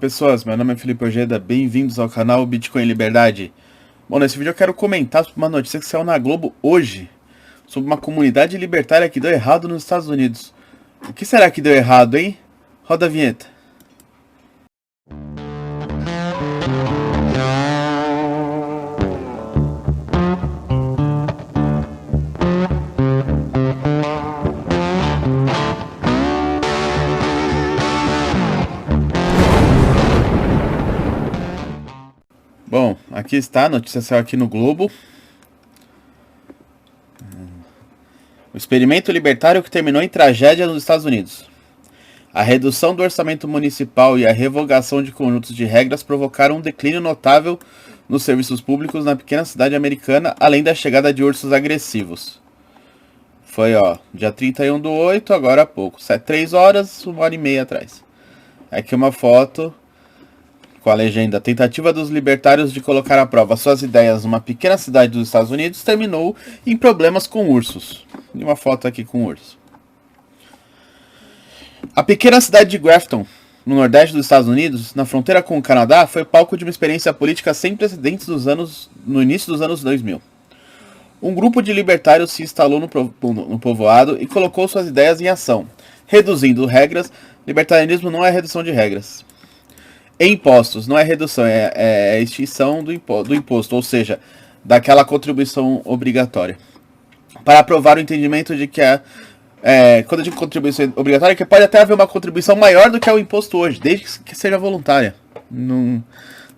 pessoas, meu nome é Felipe Ojeda, bem-vindos ao canal Bitcoin Liberdade. Bom, nesse vídeo eu quero comentar sobre uma notícia que saiu na Globo hoje, sobre uma comunidade libertária que deu errado nos Estados Unidos. O que será que deu errado, hein? Roda a vinheta. Bom, aqui está, a notícia saiu aqui no Globo. O experimento libertário que terminou em tragédia nos Estados Unidos. A redução do orçamento municipal e a revogação de conjuntos de regras provocaram um declínio notável nos serviços públicos na pequena cidade americana, além da chegada de ursos agressivos. Foi, dia 31/8, agora há pouco. 3 horas, 1h30 atrás. Aqui uma foto com a legenda: tentativa dos libertários de colocar à prova suas ideias numa pequena cidade dos Estados Unidos terminou em problemas com ursos. E uma foto aqui com urso. A pequena cidade de Grafton, no nordeste dos Estados Unidos, na fronteira com o Canadá, foi palco de uma experiência política sem precedentes no início dos anos 2000. Um grupo de libertários se instalou no povoado e colocou suas ideias em ação, reduzindo regras. Libertarianismo não é redução de regras. Impostos, não é redução, é extinção do imposto, ou seja, daquela contribuição obrigatória. Para aprovar o entendimento de que quando eu digo contribuição obrigatória, que pode até haver uma contribuição maior do que é o imposto hoje, desde que seja voluntária.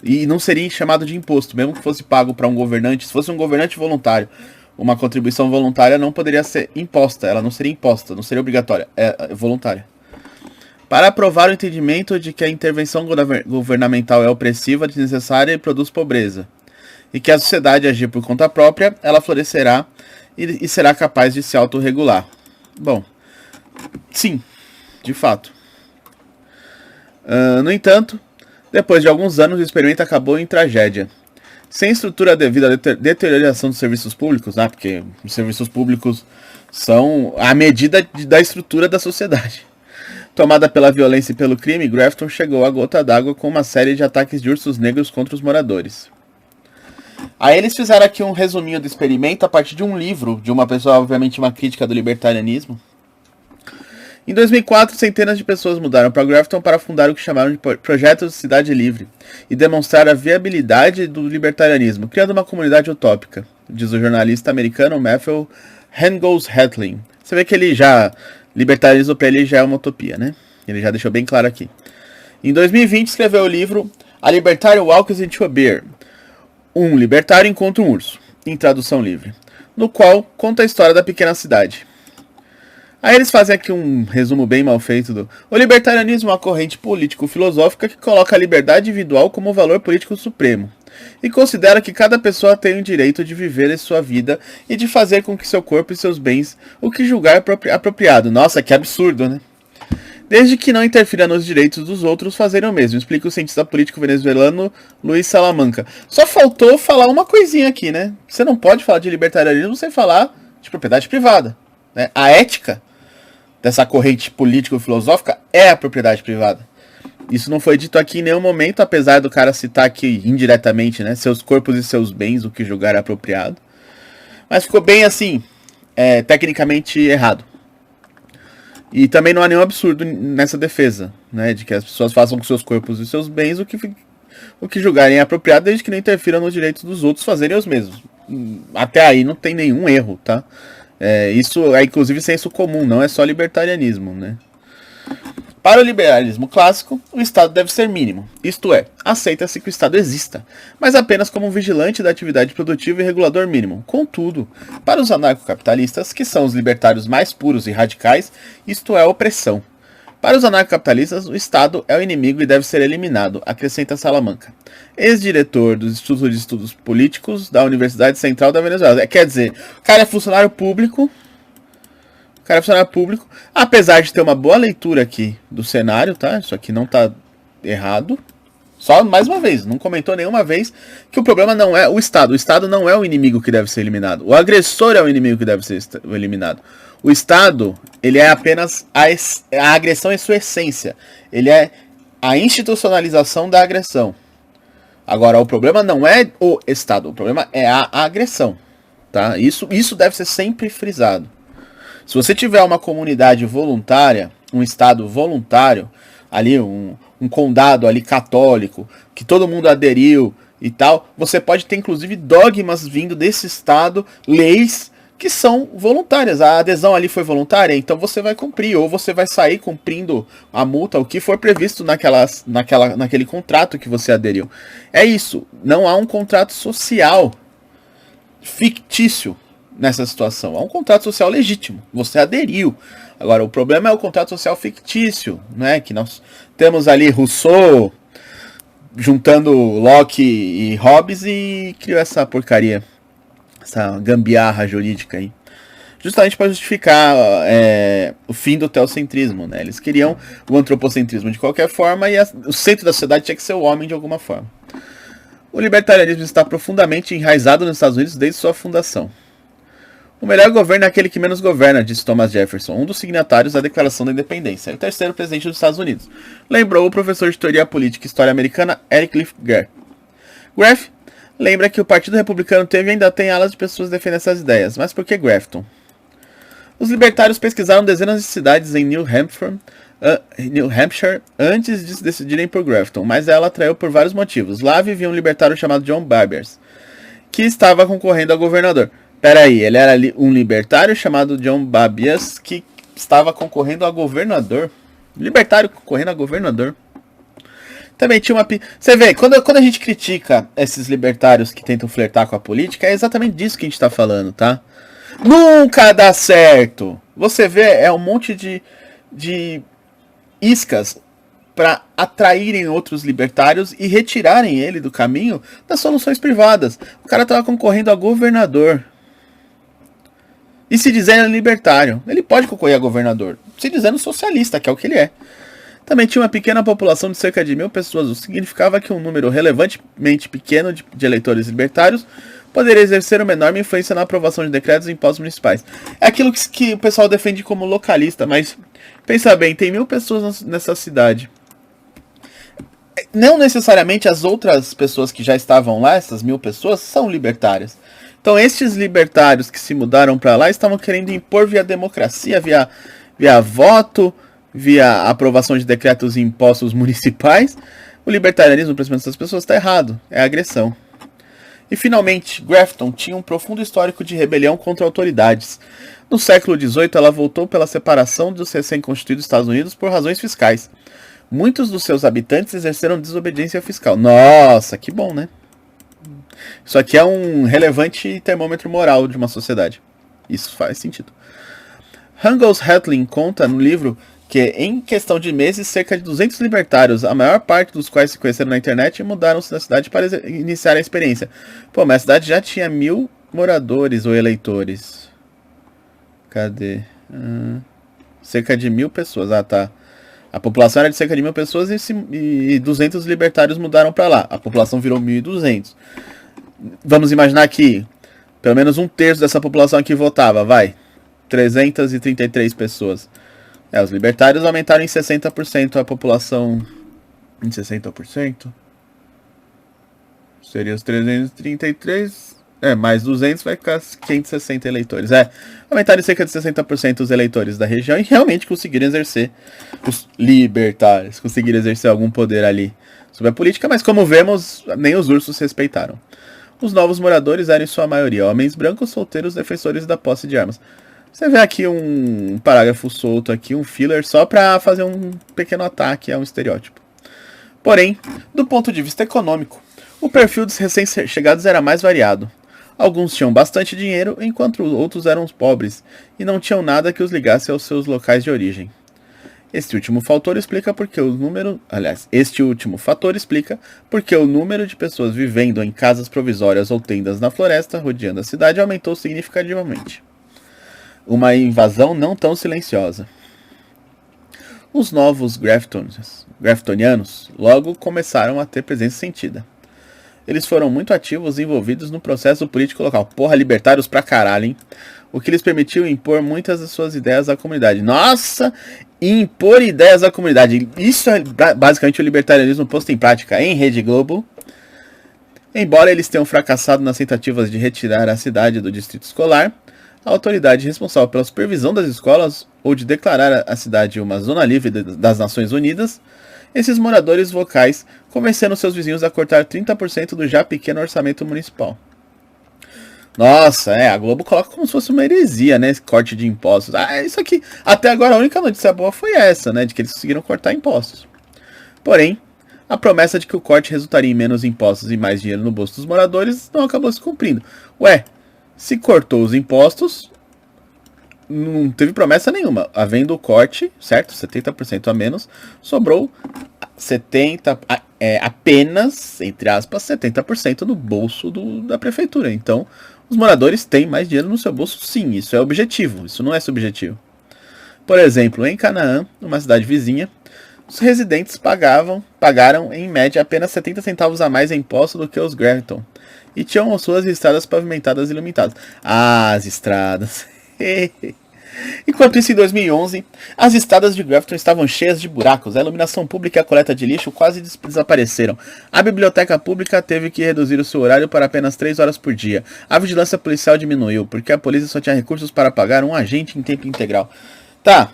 E não seria chamado de imposto, mesmo que fosse pago para um governante. Se fosse um governante voluntário, uma contribuição voluntária não poderia ser imposta, ela não seria imposta, não seria obrigatória, é voluntária. Para aprovar o entendimento de que a intervenção governamental é opressiva, desnecessária e produz pobreza, e que a sociedade agir por conta própria, ela florescerá e será capaz de se autorregular. Bom, sim, de fato. No entanto, depois de alguns anos, o experimento acabou em tragédia. Sem estrutura devido à deterioração dos serviços públicos, porque os serviços públicos são a medida da estrutura da sociedade. Tomada pela violência e pelo crime, Grafton chegou à gota d'água com uma série de ataques de ursos negros contra os moradores. Aí eles fizeram aqui um resuminho do experimento a partir de um livro, de uma pessoa, obviamente uma crítica do libertarianismo. Em 2004, centenas de pessoas mudaram para Grafton para fundar o que chamaram de Projeto de Cidade Livre e demonstrar a viabilidade do libertarianismo, criando uma comunidade utópica, diz o jornalista americano Matthew Hengels-Hetling. Você vê que ele já... libertarianismo para ele já é uma utopia, né? Ele já deixou bem claro aqui. Em 2020 escreveu o livro A Libertarian Walks into a Bear. Um libertário encontra um urso, em tradução livre, no qual conta a história da pequena cidade. Aí eles fazem aqui um resumo bem mal feito o libertarianismo é uma corrente político-filosófica que coloca a liberdade individual como valor político supremo e considera que cada pessoa tem o direito de viver a sua vida e de fazer com que seu corpo e seus bens o que julgar apropriado. Nossa, que absurdo, né? Desde que não interfira nos direitos dos outros fazerem o mesmo, explica o cientista político venezuelano Luiz Salamanca. Só faltou falar uma coisinha aqui, né? Você não pode falar de libertarianismo sem falar de propriedade privada, né? A ética dessa corrente político-filosófica é a propriedade privada. Isso não foi dito aqui em nenhum momento, apesar do cara citar aqui indiretamente, né? Seus corpos e seus bens, o que julgar apropriado. Mas ficou bem assim, tecnicamente errado. E também não há nenhum absurdo nessa defesa, né? De que as pessoas façam com seus corpos e seus bens o que julgarem apropriado, desde que não interfiram nos direitos dos outros fazerem os mesmos. Até aí não tem nenhum erro, tá? Isso é inclusive senso comum, não é só libertarianismo, né? Para o liberalismo clássico, o Estado deve ser mínimo, isto é, aceita-se que o Estado exista, mas apenas como um vigilante da atividade produtiva e regulador mínimo. Contudo, para os anarcocapitalistas, que são os libertários mais puros e radicais, isto é a opressão. Para os anarcocapitalistas, o Estado é o inimigo e deve ser eliminado, acrescenta Salamanca, ex-diretor do Instituto de Estudos Políticos da Universidade Central da Venezuela. Quer dizer, o cara é funcionário público, apesar de ter uma boa leitura aqui do cenário, tá? Isso aqui não tá errado. Só, mais uma vez, não comentou nenhuma vez que o problema não é o Estado. O Estado não é o inimigo que deve ser eliminado. O agressor é o inimigo que deve ser eliminado. O Estado, ele é apenas a agressão em sua essência. Ele é a institucionalização da agressão. Agora, o problema não é o Estado, o problema é a agressão. Tá? Isso deve ser sempre frisado. Se você tiver uma comunidade voluntária, um Estado voluntário, ali um condado ali católico, que todo mundo aderiu e tal, você pode ter inclusive dogmas vindo desse Estado, leis que são voluntárias. A adesão ali foi voluntária, então você vai cumprir, ou você vai sair cumprindo a multa, o que for previsto naquele contrato que você aderiu. É isso, não há um contrato social fictício nessa situação. Há um contrato social legítimo, você aderiu. Agora, o problema é o contrato social fictício, né? Que nós temos ali Rousseau juntando Locke e Hobbes e criou essa porcaria, essa gambiarra jurídica aí. Justamente para justificar o fim do teocentrismo, né? Eles queriam o antropocentrismo de qualquer forma e o centro da sociedade tinha que ser o homem de alguma forma. O libertarianismo está profundamente enraizado nos Estados Unidos desde sua fundação. O melhor governo é aquele que menos governa, disse Thomas Jefferson, um dos signatários da Declaração da Independência, e o terceiro presidente dos Estados Unidos. Lembrou o professor de Teoria Política e História Americana Eric Cliff Graff. Graff lembra que o Partido Republicano teve e ainda tem alas de pessoas defendendo essas ideias, mas por que Grafton? Os libertários pesquisaram dezenas de cidades em New Hampshire antes de se decidirem por Grafton, mas ela atraiu por vários motivos. Lá vivia um libertário chamado John Barbers, que estava concorrendo a governador. Peraí, ele era um libertário chamado John Barbers que estava concorrendo a governador? Libertário concorrendo a governador? Também tinha uma... Você vê, quando a gente critica esses libertários que tentam flertar com a política, é exatamente disso que a gente está falando, tá? Nunca dá certo! Você vê, é um monte de iscas para atraírem outros libertários e retirarem ele do caminho das soluções privadas. O cara estava concorrendo a governador. E se dizendo libertário. Ele pode concorrer a governador. Se dizendo socialista, que é o que ele é. Também tinha uma pequena população de cerca de 1.000 pessoas, o que significava que um número relevantemente pequeno de eleitores libertários poderia exercer uma enorme influência na aprovação de decretos e impostos municipais. É aquilo que o pessoal defende como localista, mas pensa bem, tem 1.000 pessoas nessa cidade. Não necessariamente as outras pessoas que já estavam lá, essas 1.000 pessoas, são libertárias. Então estes libertários que se mudaram para lá estavam querendo impor via democracia, via voto, via aprovação de decretos e impostos municipais. O libertarianismo, para essas pessoas, está errado. É agressão. E finalmente, Grafton tinha um profundo histórico de rebelião contra autoridades. No século XVIII, ela voltou pela separação dos recém-constituídos Estados Unidos por razões fiscais. Muitos dos seus habitantes exerceram desobediência fiscal. Nossa, que bom, né? Isso aqui é um relevante termômetro moral de uma sociedade. Isso faz sentido. Hungels Hatlin conta no livro que, em questão de meses, cerca de 200 libertários, a maior parte dos quais se conheceram na internet, mudaram-se da cidade para iniciar a experiência. Pô, mas a cidade já tinha 1.000 moradores ou eleitores. Cadê? Cerca de 1.000 pessoas. Ah, tá. A população era de cerca de 1.000 pessoas e 200 libertários mudaram para lá. A população virou 1.200. Vamos imaginar que pelo menos um terço dessa população aqui votava, vai. 333 pessoas. Os libertários aumentaram em 60% a população. Em 60%? Seria os 333. Mais 200 vai ficar 560 eleitores. Aumentaram em cerca de 60% os eleitores da região e realmente conseguiram exercer, os libertários, conseguiram exercer algum poder ali sobre a política, mas como vemos, nem os ursos respeitaram. Os novos moradores eram em sua maioria homens brancos, solteiros, defensores da posse de armas. Você vê aqui um parágrafo solto, aqui, um filler, só para fazer um pequeno ataque a um estereótipo. Porém, do ponto de vista econômico, o perfil dos recém-chegados era mais variado. Alguns tinham bastante dinheiro, enquanto outros eram pobres e não tinham nada que os ligasse aos seus locais de origem. Este último fator explica porque o número de pessoas vivendo em casas provisórias ou tendas na floresta rodeando a cidade aumentou significativamente. Uma invasão não tão silenciosa. Os novos Graftonianos logo começaram a ter presença sentida. Eles foram muito ativos e envolvidos no processo político local. Porra, libertários pra caralho, hein? o que lhes permitiu impor muitas das suas ideias à comunidade. Nossa! Impor ideias à comunidade. Isso é basicamente o libertarianismo posto em prática em Rede Globo. Embora eles tenham fracassado nas tentativas de retirar a cidade do distrito escolar, a autoridade responsável pela supervisão das escolas ou de declarar a cidade uma zona livre das Nações Unidas, esses moradores vocais convenceram seus vizinhos a cortar 30% do já pequeno orçamento municipal. Nossa, a Globo coloca como se fosse uma heresia, né? Esse corte de impostos. Isso aqui. Até agora a única notícia boa foi essa, né? De que eles conseguiram cortar impostos. Porém, a promessa de que o corte resultaria em menos impostos e mais dinheiro no bolso dos moradores não acabou se cumprindo. Se cortou os impostos, não teve promessa nenhuma. Havendo o corte, certo? 70% a menos, sobrou apenas, entre aspas, 70% no bolso da prefeitura. Então, os moradores têm mais dinheiro no seu bolso, sim. Isso é objetivo, isso não é subjetivo. Por exemplo, em Canaã, uma cidade vizinha, os residentes pagaram em média apenas 70 centavos a mais em imposto do que os Grafton. E tinham suas estradas pavimentadas e iluminadas. As estradas. Enquanto isso, em 2011, as estradas de Grafton estavam cheias de buracos. A iluminação pública e a coleta de lixo quase desapareceram. A biblioteca pública teve que reduzir o seu horário para apenas 3 horas por dia. A vigilância policial diminuiu, porque a polícia só tinha recursos para pagar um agente em tempo integral. Tá.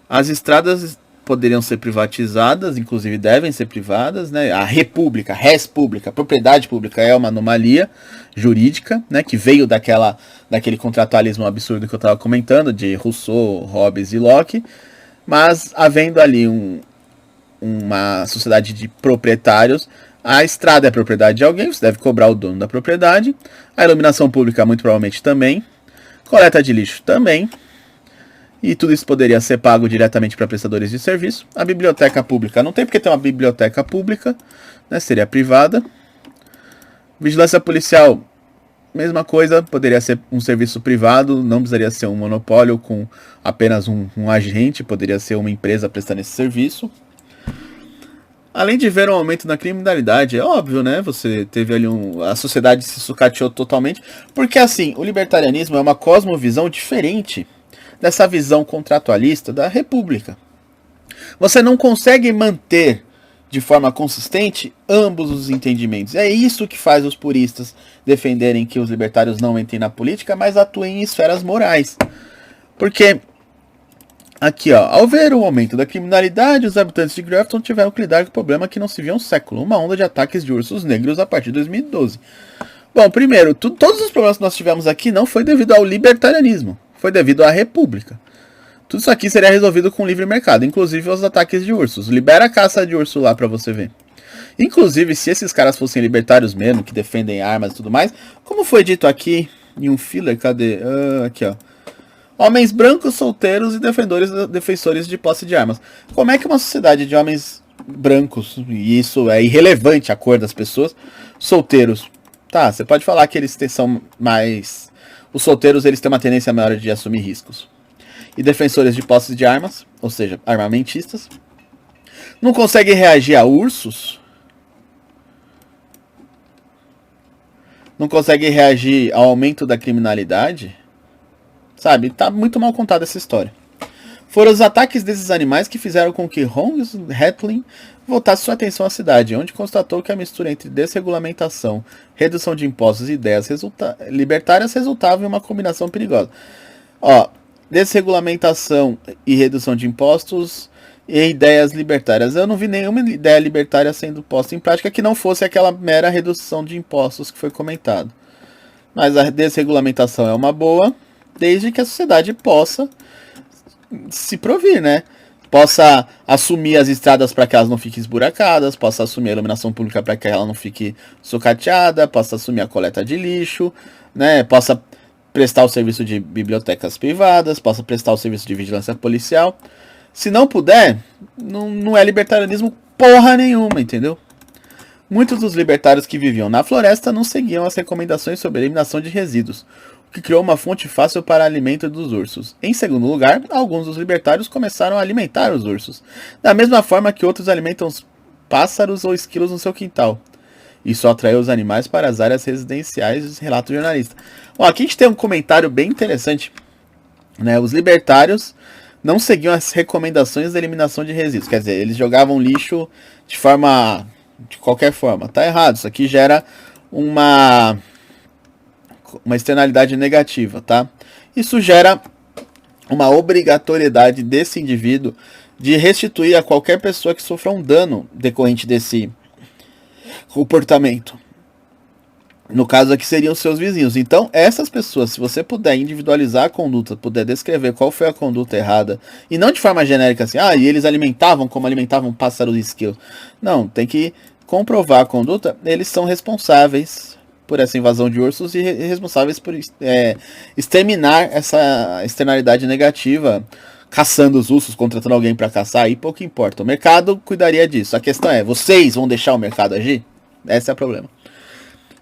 As estradas poderiam ser privatizadas, inclusive devem ser privadas, né? A república, res pública, propriedade pública é uma anomalia jurídica, né? Que veio daquele contratualismo absurdo que eu estava comentando, de Rousseau, Hobbes e Locke, mas havendo ali uma sociedade de proprietários, a estrada é propriedade de alguém, você deve cobrar o dono da propriedade, a iluminação pública muito provavelmente também, coleta de lixo também, e tudo isso poderia ser pago diretamente para prestadores de serviço. A biblioteca pública, não tem porque ter uma biblioteca pública, né, seria privada. Vigilância policial, mesma coisa, poderia ser um serviço privado, não precisaria ser um monopólio com apenas um agente, poderia ser uma empresa prestando esse serviço. Além de ver um aumento na criminalidade, é óbvio, né? Você teve ali a sociedade se sucateou totalmente, porque assim, o libertarianismo é uma cosmovisão diferente dessa visão contratualista da república. Você não consegue manter de forma consistente ambos os entendimentos. É isso que faz os puristas defenderem que os libertários não entrem na política, mas atuem em esferas morais. Porque, aqui ó, ao ver o aumento da criminalidade, os habitantes de Grafton tiveram que lidar com o problema que não se via há um século, uma onda de ataques de ursos negros a partir de 2012. Bom, primeiro, todos os problemas que nós tivemos aqui não foi devido ao libertarianismo, foi devido à república. Tudo isso aqui seria resolvido com livre mercado, inclusive os ataques de ursos. Libera a caça de urso lá pra você ver. Inclusive, se esses caras fossem libertários mesmo, que defendem armas e tudo mais, como foi dito aqui em um filler, cadê? Aqui ó. Homens brancos, solteiros e defensores de posse de armas. Como é que uma sociedade de homens brancos, e isso é irrelevante a cor das pessoas, solteiros... Tá, você pode falar que eles são mais... Os solteiros eles têm uma tendência maior de assumir riscos. E defensores de posse de armas, ou seja, armamentistas, não conseguem reagir a ursos, não conseguem reagir ao aumento da criminalidade, sabe? Tá muito mal contada essa história. Foram os ataques desses animais que fizeram com que Hans Hetling voltasse sua atenção à cidade, onde constatou que a mistura entre desregulamentação, redução de impostos e ideias libertárias resultava em uma combinação perigosa. Ó, desregulamentação e redução de impostos e ideias libertárias. Eu não vi nenhuma ideia libertária sendo posta em prática que não fosse aquela mera redução de impostos que foi comentado. Mas a desregulamentação é uma boa, desde que a sociedade possa se provir, né? Possa assumir as estradas para que elas não fiquem esburacadas, possa assumir a iluminação pública para que ela não fique sucateada, possa assumir a coleta de lixo, né? Possa prestar o serviço de bibliotecas privadas, possa prestar o serviço de vigilância policial. Se não puder, não é libertarianismo porra nenhuma, entendeu? Muitos dos libertários que viviam na floresta não seguiam as recomendações sobre a eliminação de resíduos, o que criou uma fonte fácil para alimento dos ursos. Em segundo lugar, alguns dos libertários começaram a alimentar os ursos, da mesma forma que outros alimentam os pássaros ou esquilos no seu quintal. Isso atraiu os animais para as áreas residenciais, relata o jornalista. Ó, aqui a gente tem um comentário bem interessante, né? Os libertários não seguiam as recomendações da eliminação de resíduos. Quer dizer, eles jogavam lixo de qualquer forma. Tá errado, isso aqui gera uma externalidade negativa, tá? Isso gera uma obrigatoriedade desse indivíduo de restituir a qualquer pessoa que sofra um dano decorrente desse comportamento. No caso aqui seriam seus vizinhos. Então, essas pessoas, se você puder individualizar a conduta, puder descrever qual foi a conduta errada, e não de forma genérica assim, e eles alimentavam como alimentavam pássaros de esquilo. Não, tem que comprovar a conduta, eles são responsáveis por essa invasão de ursos e responsáveis por exterminar essa externalidade negativa, caçando os ursos, contratando alguém para caçar, aí pouco importa. O mercado cuidaria disso. A questão é, vocês vão deixar o mercado agir? Esse é o problema.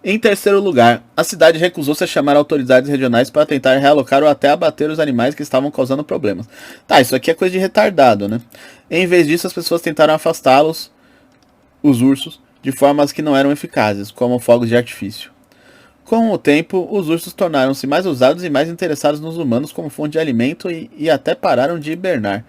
Em terceiro lugar, a cidade recusou-se a chamar autoridades regionais para tentar realocar ou até abater os animais que estavam causando problemas. Tá, isso aqui é coisa de retardado, né? Em vez disso, as pessoas tentaram afastá-los, os ursos, de formas que não eram eficazes, como fogos de artifício. Com o tempo, os ursos tornaram-se mais usados e mais interessados nos humanos como fonte de alimento e até pararam de hibernar.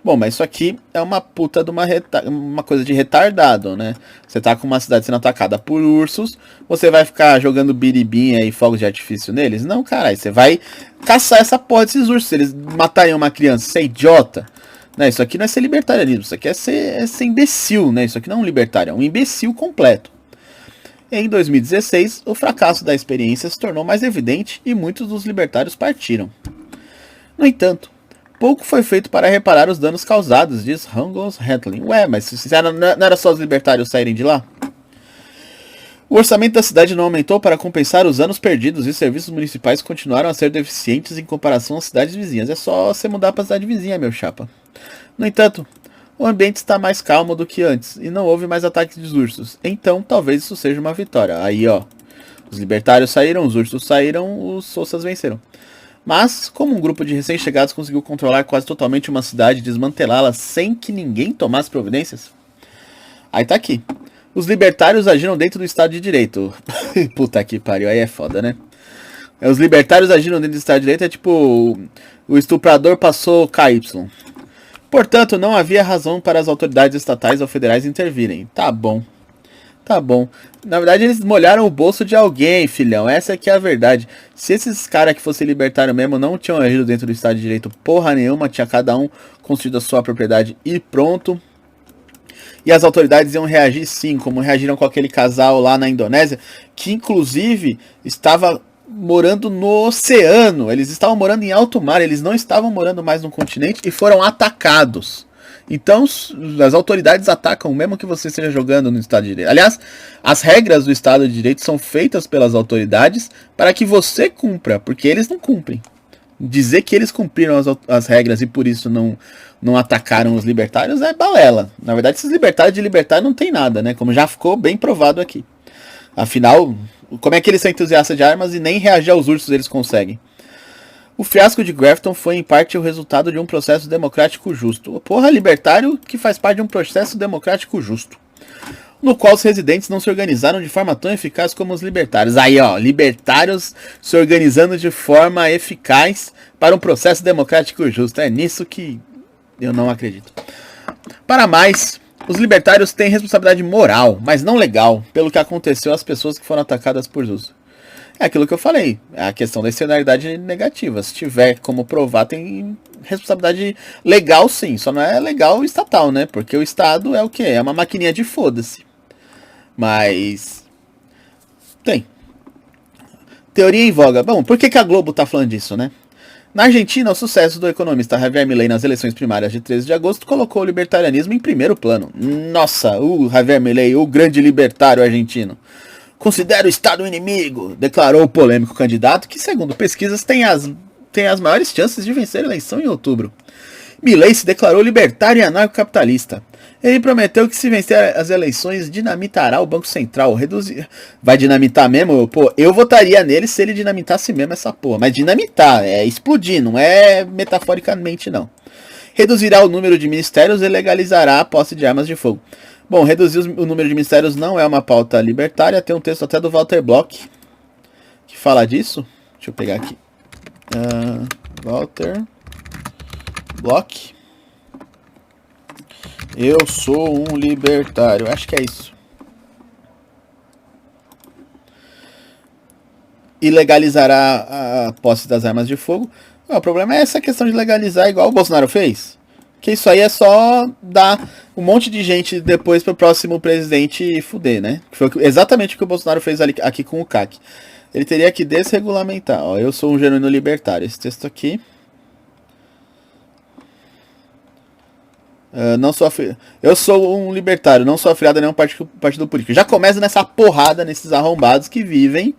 Bom, mas isso aqui é uma puta de uma coisa de retardado, né? Você tá com uma cidade sendo atacada por ursos, você vai ficar jogando biribinha e fogos de artifício neles? Não, caralho, você vai caçar essa porra desses ursos. Se eles matarem uma criança, você é idiota. Né? Isso aqui não é ser libertarianismo, isso aqui é ser imbecil, né? Isso aqui não é um libertário, é um imbecil completo. Em 2016, o fracasso da experiência se tornou mais evidente e muitos dos libertários partiram. No entanto, pouco foi feito para reparar os danos causados, diz Angus Hentley. Ué, mas não era só os libertários saírem de lá? O orçamento da cidade não aumentou para compensar os anos perdidos e os serviços municipais continuaram a ser deficientes em comparação às cidades vizinhas. É só você mudar para a cidade vizinha, meu chapa. No entanto, o ambiente está mais calmo do que antes e não houve mais ataques de ursos. Então, talvez isso seja uma vitória. Aí, ó, os libertários saíram, os ursos saíram, os soças venceram. Mas, como um grupo de recém-chegados conseguiu controlar quase totalmente uma cidade e desmantelá-la sem que ninguém tomasse providências? Aí tá aqui. Os libertários agiram dentro do Estado de Direito. Puta que pariu, aí é foda, né? Os libertários agiram dentro do Estado de Direito, é tipo... O estuprador passou KY. Portanto, não havia razão para as autoridades estatais ou federais intervirem. Tá bom. Tá bom. Na verdade, eles molharam o bolso de alguém, filhão. Essa aqui é a verdade. Se esses caras que fossem libertários mesmo não tinham agido dentro do Estado de Direito porra nenhuma, tinha cada um construído a sua propriedade e pronto. E as autoridades iam reagir sim, como reagiram com aquele casal lá na Indonésia, que inclusive estava morando no oceano. Eles estavam morando em alto mar, eles não estavam morando mais no continente e foram atacados. Então, as autoridades atacam, mesmo que você esteja jogando no Estado de Direito. Aliás, as regras do Estado de Direito são feitas pelas autoridades para que você cumpra, porque eles não cumprem. Dizer que eles cumpriram as regras e por isso não atacaram os libertários é balela. Na verdade, esses libertários de libertário não tem nada, né? Como já ficou bem provado aqui. Afinal, como é que eles são entusiastas de armas e nem reagir aos ursos eles conseguem? O fiasco de Grafton foi em parte o resultado de um processo democrático justo. Porra, libertário que faz parte de um processo democrático justo, no qual os residentes não se organizaram de forma tão eficaz como os libertários. Aí, ó, libertários se organizando de forma eficaz para um processo democrático justo. É nisso que eu não acredito. Para mais, os libertários têm responsabilidade moral, mas não legal, pelo que aconteceu às pessoas que foram atacadas por Zeus. É aquilo que eu falei, é a questão da externalidade negativa. Se tiver como provar, tem responsabilidade legal sim, só não é legal estatal, né? Porque o Estado é o quê? É uma maquininha de foda-se. Mas... tem. Teoria em voga. Bom, por que a Globo tá falando disso, né? Na Argentina, o sucesso do economista Javier Milei nas eleições primárias de 13 de agosto colocou o libertarianismo em primeiro plano. Nossa, o Javier Milei, o grande libertário argentino. Considera o Estado inimigo, declarou o polêmico candidato, que, segundo pesquisas, tem as maiores chances de vencer a eleição em outubro. Milei se declarou libertário e anarcocapitalista. Ele prometeu que, se vencer as eleições, dinamitará o Banco Central. Vai dinamitar mesmo? Pô, eu votaria nele se ele dinamitasse mesmo essa porra. Mas dinamitar, é explodir, não é metaforicamente, não. Reduzirá o número de ministérios e legalizará a posse de armas de fogo. Bom, reduzir o número de ministérios não é uma pauta libertária. Tem um texto até do Walter Block que fala disso. Deixa eu pegar aqui. Walter Block. Eu sou um libertário. Acho que é isso. E legalizará a posse das armas de fogo. O problema é essa questão de legalizar igual o Bolsonaro fez. Que isso aí é só dar um monte de gente depois pro próximo presidente fuder, né? Que foi exatamente o que o Bolsonaro fez aqui com o CAC. Ele teria que desregulamentar. Ó, eu sou um genuíno libertário. Esse texto aqui. Eu sou um libertário, não sou afiliado a nenhum partido político. Já começa nessa porrada nesses arrombados que vivem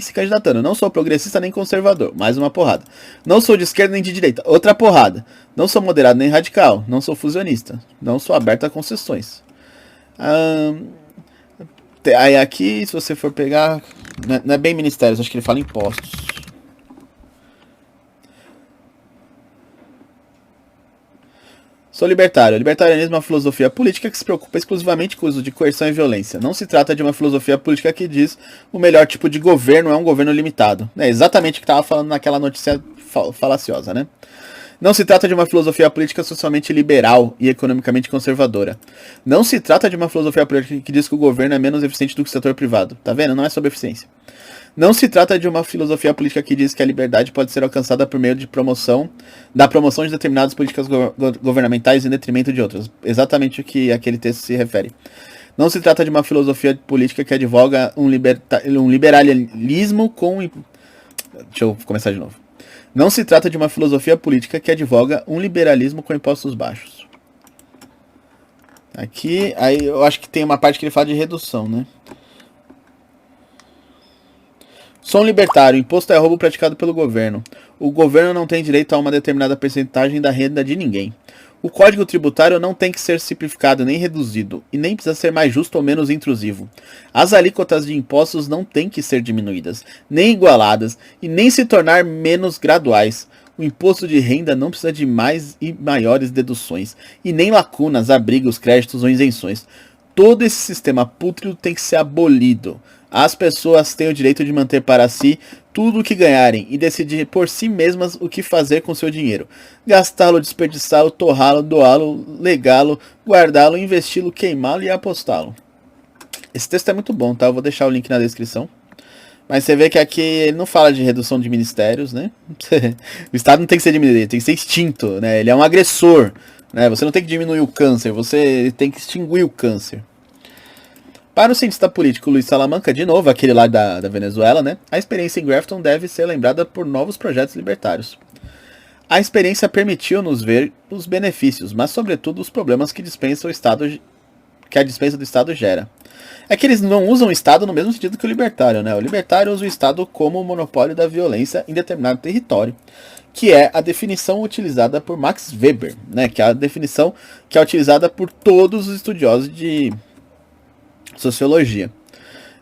se candidatando. Não sou progressista nem conservador. Mais uma porrada. Não sou de esquerda nem de direita. Outra porrada. Não sou moderado nem radical. Não sou fusionista. Não sou aberto a concessões. Aí aqui, se você for pegar... Não é bem ministérios, acho que ele fala impostos. Sou libertário. O libertarianismo é uma filosofia política que se preocupa exclusivamente com o uso de coerção e violência. Não se trata de uma filosofia política que diz o melhor tipo de governo é um governo limitado. É exatamente o que estava falando naquela notícia falaciosa, né? Não se trata de uma filosofia política socialmente liberal e economicamente conservadora. Não se trata de uma filosofia política que diz que o governo é menos eficiente do que o setor privado. Tá vendo? Não é sobre eficiência. Não se trata de uma filosofia política que diz que a liberdade pode ser alcançada por meio de promoção de determinadas políticas governamentais em detrimento de outras. Exatamente o que aquele texto se refere. Não se trata de uma filosofia política que advoga um liberalismo com... Deixa eu começar de novo. Não se trata de uma filosofia política que advoga um liberalismo com impostos baixos. Aqui, aí eu acho que tem uma parte que ele fala de redução, né? Sou um libertário. Imposto é roubo praticado pelo governo. O governo não tem direito a uma determinada percentagem da renda de ninguém. O código tributário não tem que ser simplificado nem reduzido, e nem precisa ser mais justo ou menos intrusivo. As alíquotas de impostos não têm que ser diminuídas, nem igualadas, e nem se tornar menos graduais. O imposto de renda não precisa de mais e maiores deduções, e nem lacunas, abrigos, créditos ou isenções. Todo esse sistema pútrido tem que ser abolido. As pessoas têm o direito de manter para si tudo o que ganharem e decidir por si mesmas o que fazer com seu dinheiro. Gastá-lo, desperdiçá-lo, torrá-lo, doá-lo, legá-lo, guardá-lo, investi-lo, queimá-lo e apostá-lo. Esse texto é muito bom, tá? Eu vou deixar o link na descrição. Mas você vê que aqui ele não fala de redução de ministérios, né? O Estado não tem que ser diminuído, ele tem que ser extinto, né? Ele é um agressor, né? Você não tem que diminuir o câncer, você tem que extinguir o câncer. Para o cientista político Luiz Salamanca, de novo, aquele lá da Venezuela, né? A experiência em Grafton deve ser lembrada por novos projetos libertários. A experiência permitiu-nos ver os benefícios, mas sobretudo os problemas que a dispensa do Estado gera. É que eles não usam o Estado no mesmo sentido que o libertário, né? O libertário usa o Estado como o monopólio da violência em determinado território, que é a definição utilizada por Max Weber, né? Que é a definição que é utilizada por todos os estudiosos de sociologia.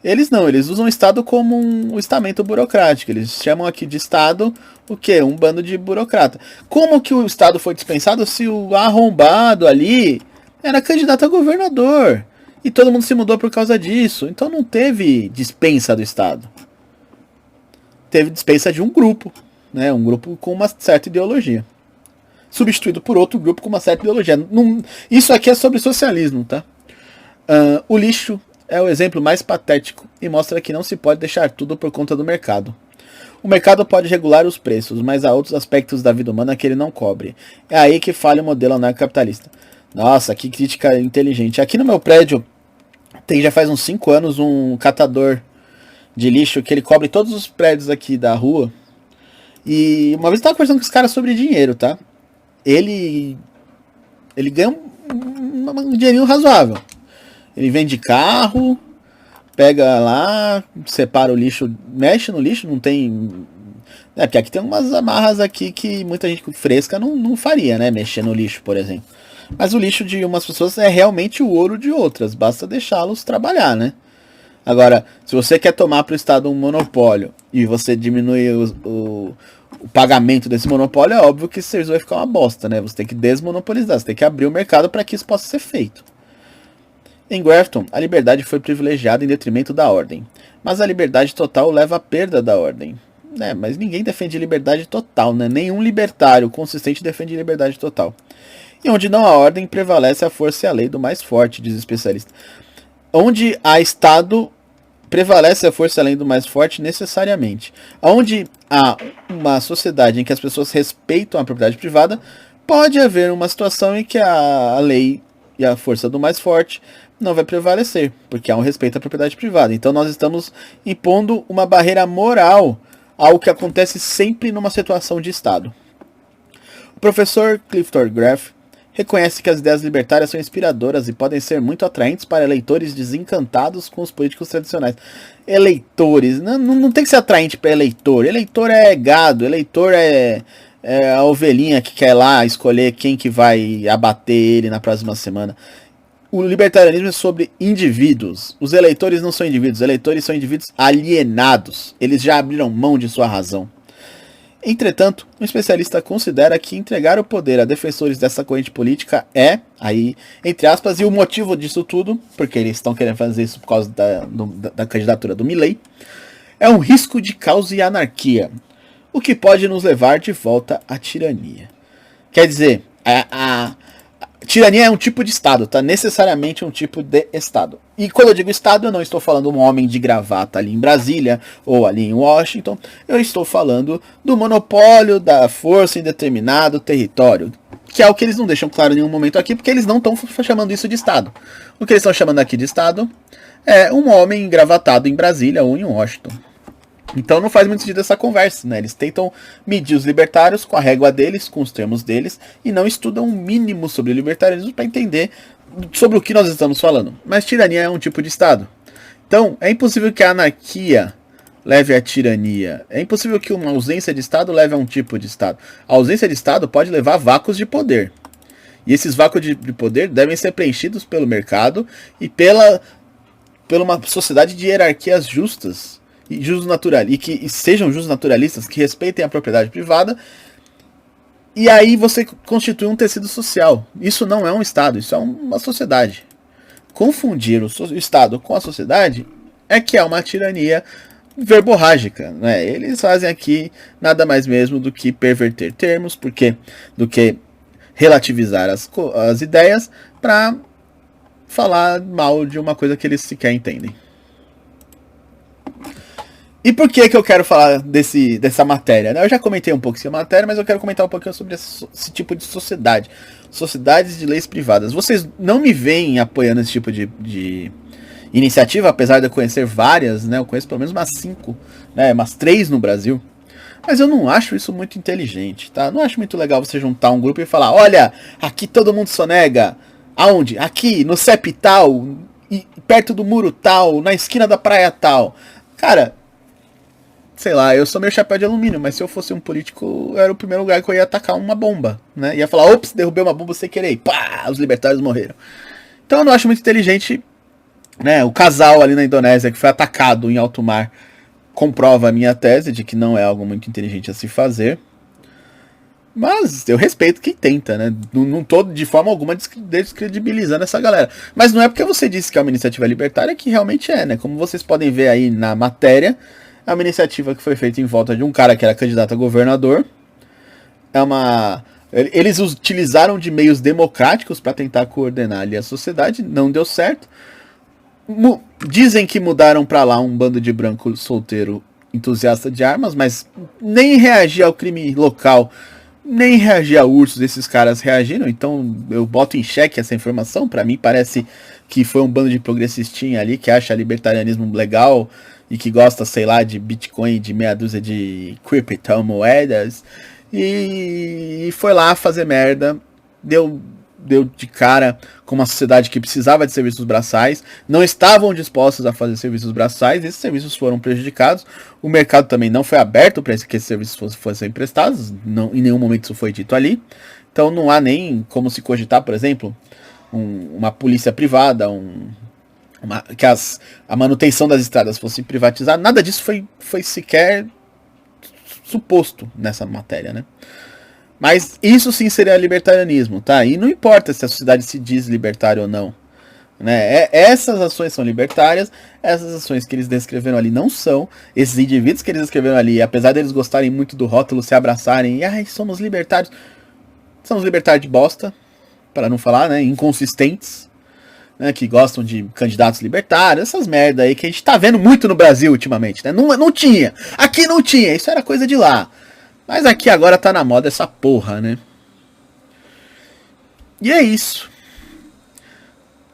Eles não, eles usam o Estado como um estamento burocrático. Eles chamam aqui de Estado o quê? Um bando de burocrata. Como que o Estado foi dispensado se o arrombado ali era candidato a governador? E todo mundo se mudou por causa disso. Então não teve dispensa do Estado. Teve dispensa de um grupo, né? Um grupo com uma certa ideologia. Substituído por outro grupo com uma certa ideologia. Isso aqui é sobre socialismo, tá? O lixo é o exemplo mais patético e mostra que não se pode deixar tudo por conta do mercado. O mercado pode regular os preços, mas há outros aspectos da vida humana que ele não cobre. É aí que falha o modelo anarcocapitalista. Nossa, que crítica inteligente. Aqui no meu prédio tem já faz uns 5 anos um catador de lixo que ele cobre todos os prédios aqui da rua. E uma vez eu tava conversando com os caras sobre dinheiro, tá? Ele ganha um dinheirinho razoável. Ele vende carro, pega lá, separa o lixo, mexe no lixo, não tem... porque aqui tem umas amarras aqui que muita gente fresca não faria, né? Mexer no lixo, por exemplo. Mas o lixo de umas pessoas é realmente o ouro de outras, basta deixá-los trabalhar, né? Agora, se você quer tomar para o Estado um monopólio e você diminui o pagamento desse monopólio, é óbvio que esse serviço vai ficar uma bosta, né? Você tem que desmonopolizar, você tem que abrir o mercado para que isso possa ser feito. Em Grafton, a liberdade foi privilegiada em detrimento da ordem, mas a liberdade total leva à perda da ordem. Mas ninguém defende liberdade total, né? Nenhum libertário consistente defende liberdade total. E onde não há ordem, prevalece a força e a lei do mais forte, diz o especialista. Onde há Estado, prevalece a força e a lei do mais forte necessariamente. Onde há uma sociedade em que as pessoas respeitam a propriedade privada, pode haver uma situação em que a lei e a força do mais forte não vai prevalecer, porque há um respeito à propriedade privada. Então nós estamos impondo uma barreira moral ao que acontece sempre numa situação de Estado. O professor Clifford Graff reconhece que as ideias libertárias são inspiradoras e podem ser muito atraentes para eleitores desencantados com os políticos tradicionais. Eleitores, não tem que ser atraente para eleitor. Eleitor é gado, eleitor é a ovelhinha que quer lá escolher quem que vai abater ele na próxima semana. O libertarianismo é sobre indivíduos. Os eleitores não são indivíduos, os eleitores são indivíduos alienados. Eles já abriram mão de sua razão. Entretanto, um especialista considera que entregar o poder a defensores dessa corrente política é, aí, entre aspas, e o motivo disso tudo, porque eles estão querendo fazer isso por causa da candidatura do Milei, é um risco de caos e anarquia, o que pode nos levar de volta à tirania. Quer dizer, a tirania é um tipo de Estado, tá? Necessariamente um tipo de Estado. E quando eu digo Estado, eu não estou falando de um homem de gravata ali em Brasília ou ali em Washington. Eu estou falando do monopólio da força em determinado território. Que é o que eles não deixam claro em nenhum momento aqui, porque eles não estão chamando isso de Estado. O que eles estão chamando aqui de Estado é um homem engravatado em Brasília ou em Washington. Então não faz muito sentido essa conversa, né? Eles tentam medir os libertários com a régua deles, com os termos deles, e não estudam o mínimo sobre libertarianismo para entender sobre o que nós estamos falando. Mas tirania é um tipo de Estado. Então é impossível que a anarquia leve à tirania. É impossível que uma ausência de Estado leve a um tipo de Estado. A ausência de Estado pode levar a vácuos de poder. E esses vácuos de poder devem ser preenchidos pelo mercado e pela uma sociedade de hierarquias justas. E que sejam justos naturalistas, que respeitem a propriedade privada, e aí você constitui um tecido social. Isso não é um Estado, isso é uma sociedade. Confundir o Estado com a sociedade é que é uma tirania verborrágica, né? Eles fazem aqui nada mais mesmo do que perverter termos, do que relativizar as ideias para falar mal de uma coisa que eles sequer entendem. E por que eu quero falar dessa matéria? Eu já comentei um pouco sobre a matéria, mas eu quero comentar um pouquinho sobre esse tipo de sociedade. Sociedades de leis privadas. Vocês não me veem apoiando esse tipo de iniciativa, apesar de eu conhecer várias, né? Eu conheço pelo menos umas 5, né? Umas 3 no Brasil. Mas eu não acho isso muito inteligente, tá? Não acho muito legal você juntar um grupo e falar, olha, aqui todo mundo sonega. Aonde? Aqui, no CEP tal, perto do muro tal, na esquina da praia tal. Cara, sei lá, eu sou meio chapéu de alumínio, mas se eu fosse um político, era o primeiro lugar que eu ia atacar uma bomba, né? Ia falar, ops, derrubei uma bomba sem querer, pá, os libertários morreram. Então eu não acho muito inteligente, né? O casal ali na Indonésia que foi atacado em alto mar comprova a minha tese de que não é algo muito inteligente a se fazer. Mas eu respeito quem tenta, né? Não tô de forma alguma descredibilizando essa galera. Mas não é porque você disse que é uma iniciativa libertária que realmente é, né? Como vocês podem ver aí na matéria, é uma iniciativa que foi feita em volta de um cara que era candidato a governador. Eles utilizaram de meios democráticos para tentar coordenar ali a sociedade, não deu certo. Dizem que mudaram para lá um bando de branco solteiro entusiasta de armas, mas nem reagir ao crime local, nem reagir a ursos esses caras reagiram. Então eu boto em xeque essa informação. Para mim parece que foi um bando de progressistinha ali que acha libertarianismo legal e que gosta, sei lá, de Bitcoin, de meia dúzia de criptomoedas, e foi lá fazer merda, deu de cara com uma sociedade que precisava de serviços braçais, não estavam dispostos a fazer serviços braçais, esses serviços foram prejudicados, o mercado também não foi aberto para que esses serviços fossem prestados, em nenhum momento isso foi dito ali, então não há nem como se cogitar, por exemplo, uma polícia privada, que a manutenção das estradas fosse privatizada, nada disso foi sequer suposto nessa matéria, né? Mas isso sim seria libertarianismo, tá? E não importa se a sociedade se diz libertária ou não. né? Essas ações são libertárias, essas ações que eles descreveram ali não são. Esses indivíduos que eles descreveram ali, apesar deles gostarem muito do rótulo, se abraçarem e ai, somos libertários, são os libertários de bosta, para não falar, né? Inconsistentes, né? Que gostam de candidatos libertários, essas merda aí que a gente tá vendo muito no Brasil ultimamente, né? Não tinha, aqui não tinha, isso era coisa de lá. Mas aqui agora tá na moda essa porra, né? E é isso.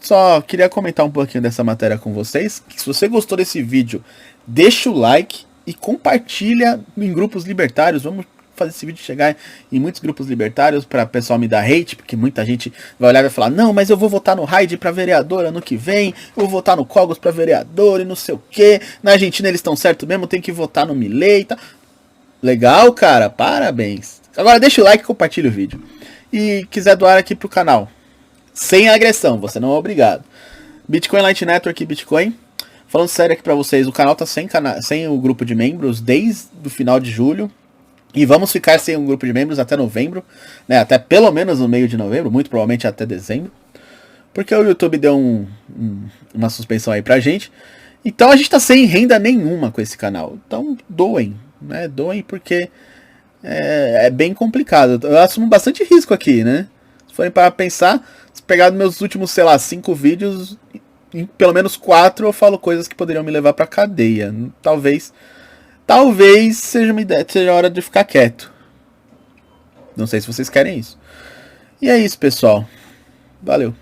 Só queria comentar um pouquinho dessa matéria com vocês. Se você gostou desse vídeo, deixa o like e compartilha em grupos libertários. Vamos fazer esse vídeo chegar em muitos grupos libertários para o pessoal me dar hate, porque muita gente vai olhar e vai falar: não, mas eu vou votar no Raid para vereador ano que vem, eu vou votar no Cogos para vereador e não sei o que. Na Argentina eles estão certo mesmo, tem que votar no Milei. Tá? Legal, cara, parabéns. Agora deixa o like e compartilha o vídeo. E quiser doar aqui pro canal, sem agressão, você não é obrigado. Bitcoin Light Network Bitcoin. Falando sério aqui pra vocês, o canal tá sem o grupo de membros desde o final de julho. E vamos ficar sem um grupo de membros até novembro, né? Até pelo menos no meio de novembro, muito provavelmente até dezembro. Porque o YouTube deu uma suspensão aí pra gente. Então a gente tá sem renda nenhuma com esse canal. Então doem, né? Doem porque é bem complicado. Eu assumo bastante risco aqui, né? Se forem para pensar, se pegar meus últimos, sei lá, 5 vídeos, em pelo menos 4 eu falo coisas que poderiam me levar pra cadeia. Talvez seja uma ideia, seja a hora de ficar quieto. Não sei se vocês querem isso. E é isso, pessoal. Valeu.